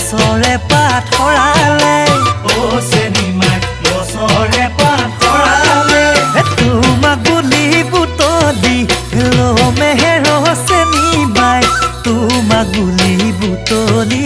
গছৰে পাত সৰালে ও চেনি মাই গছৰে পাত সৰালে তোমাক বুলি বুটলি লমেহেৰ চেনি বাই তোমাক বুলি বুটলি